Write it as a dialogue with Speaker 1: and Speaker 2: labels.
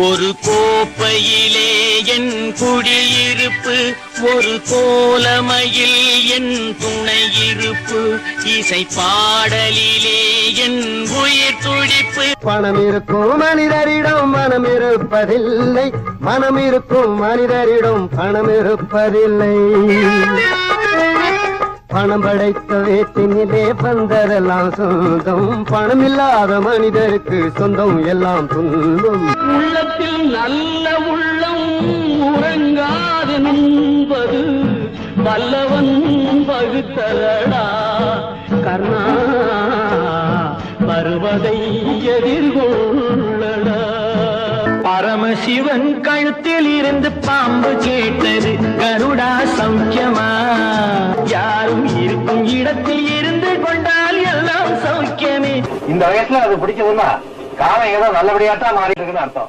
Speaker 1: ஒரு கோப்பையிலே என் குடியிருப்பு, ஒரு கோலமையில் என் துணையிருப்பு, இசை பாடலிலே என் உயிர் துடிப்பு.
Speaker 2: பணம் இருக்கும் மனிதரிடம் மனம் இருப்பதில்லை, மனம் இருக்கும் மனிதரிடம் பணம் இருப்பதில்லை. பணம் படைத்த வேட்டினிலே வந்ததெல்லாம் சொந்தம், பணம் இல்லாத மனிதருக்கு சொந்தம் எல்லாம் துன்பம்.
Speaker 1: உள்ளத்தில் நல்ல உள்ளம் உறங்காது நம்பது வல்லவன் பகுத்தலடா கர்ணா, வருவதை எதிர்கொள்ளடா. பரமசிவன் கழுத்தில் இருந்து பாம்பு கேட்டது, கருடா சௌக்கியமா? யாரும் இருக்கும் இடத்தில் இருந்து கொண்டால் எல்லாம் சௌக்கியமே.
Speaker 3: இந்த வயசுல அது பிடிச்சதுன்னா காலம் ஏதோ நல்லபடியாத்தான் மாறிட்டு இருக்குன்னு அர்த்தம்.